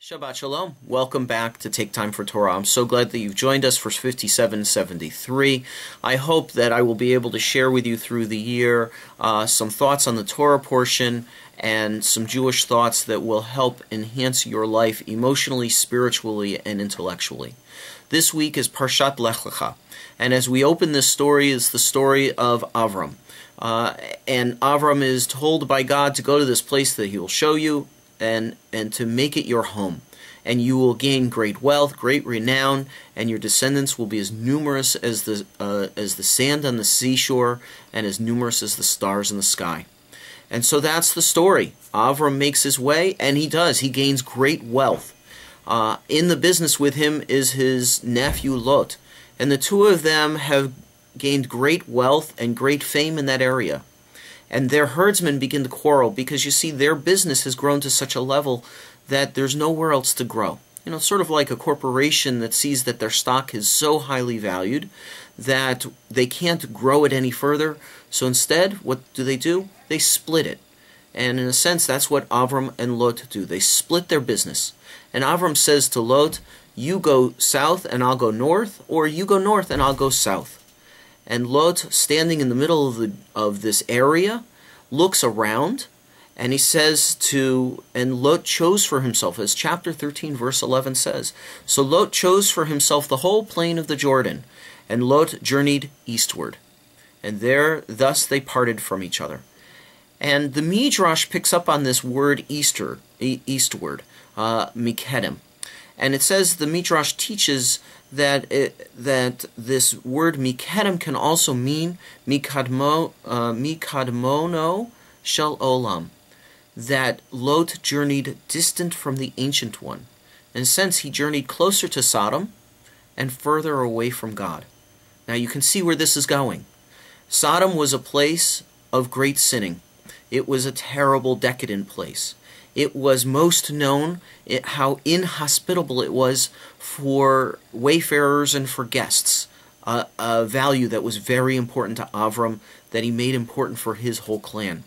Shabbat Shalom. Welcome back to Take Time for Torah. I'm so glad that you've joined us for 5773. I hope that I will be able to share with you through the year some thoughts on the Torah portion and some Jewish thoughts that will help enhance your life emotionally, spiritually, and intellectually. This week is Parshat Lekh, and as we open this story, it's the story of Avram. And Avram is told by God to go to this place that he will show you, and to make it your home. And you will gain great wealth, great renown, and your descendants will be as numerous as the sand on the seashore and as numerous as the stars in the sky. And so that's the story. Avram makes his way, and he does. He gains great wealth. In the business with him is his nephew Lot, and the two of them have gained great wealth and great fame in that area. And their herdsmen begin to quarrel because, you see, their business has grown to such a level that there's nowhere else to grow. You know, sort of like a corporation that sees that their stock is so highly valued that they can't grow it any further. So instead, what do? They split it. And in a sense, that's what Avram and Lot do. They split their business. And Avram says to Lot, you go south and I'll go north, or you go north and I'll go south. And Lot, standing in the middle of this area, looks around, and he says and Lot chose for himself, as chapter 13, verse 11 says, so Lot chose for himself the whole plain of the Jordan, and Lot journeyed eastward. And thus they parted from each other. And the Midrash picks up on this word eastward, Mikedim. And it says, the Midrash teaches that this word Mikedim can also mean Mikadmono Shel Olam, that Lot journeyed distant from the Ancient One. In a sense, he journeyed closer to Sodom and further away from God. Now you can see where this is going. Sodom was a place of great sinning. It was a terrible, decadent place. It was most known how inhospitable it was for wayfarers and for guests, a value that was very important to Avram, that he made important for his whole clan.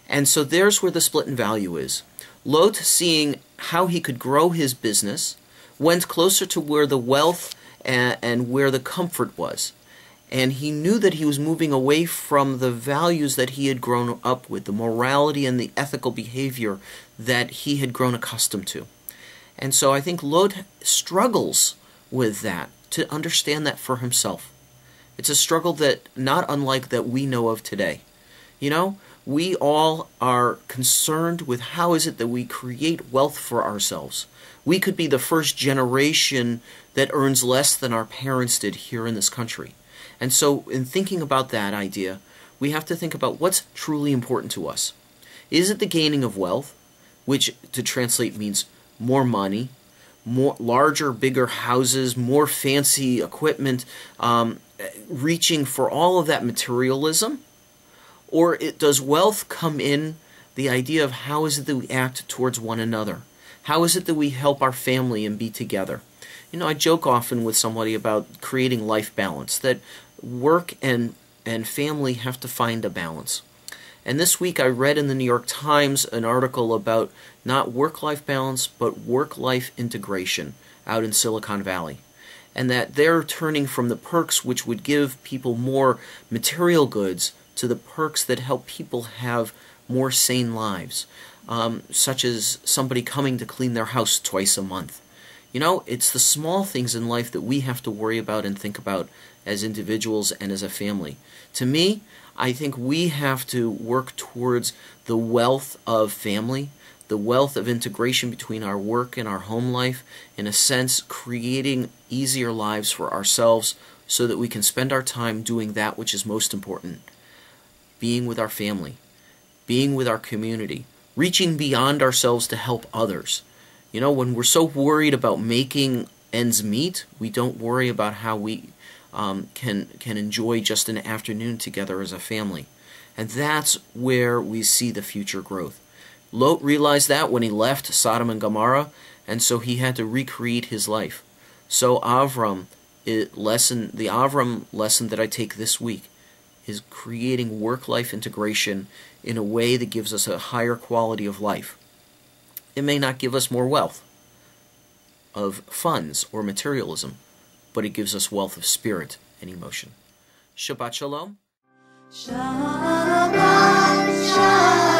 And so there's where the split in value is. Lot, seeing how he could grow his business, went closer to where the wealth and where the comfort was. And he knew that he was moving away from the values that he had grown up with, the morality and the ethical behavior that he had grown accustomed to. And so I think Lot struggles with that, to understand that for himself. It's a struggle that not unlike that we know of today. You know, we all are concerned with how is it that we create wealth for ourselves. We could be the first generation that earns less than our parents did here in this country. And so in thinking about that idea, we have to think about what's truly important to us. Is it the gaining of wealth, which to translate means more money, more larger, bigger houses, more fancy equipment, reaching for all of that materialism? Or does wealth come in the idea of how is it that we act towards one another? How is it that we help our family and be together? You know, I joke often with somebody about creating life balance, that work and family have to find a balance. And this week I read in the New York Times an article about not work-life balance, but work-life integration out in Silicon Valley. And that they're turning from the perks which would give people more material goods to the perks that help people have more sane lives, such as somebody coming to clean their house twice a month. You know, it's the small things in life that we have to worry about and think about as individuals and as a family. To me, I think we have to work towards the wealth of family, the wealth of integration between our work and our home life, in a sense, creating easier lives for ourselves so that we can spend our time doing that which is most important, being with our family, being with our community, reaching beyond ourselves to help others. You know, when we're so worried about making ends meet, we don't worry about how we can enjoy just an afternoon together as a family. And that's where we see the future growth. Lot realized that when he left Sodom and Gomorrah, and so he had to recreate his life. So the Avram lesson that I take this week is creating work-life integration in a way that gives us a higher quality of life. It may not give us more wealth, of funds or materialism, but it gives us wealth of spirit and emotion. Shabbat Shalom. Shabbat Shalom.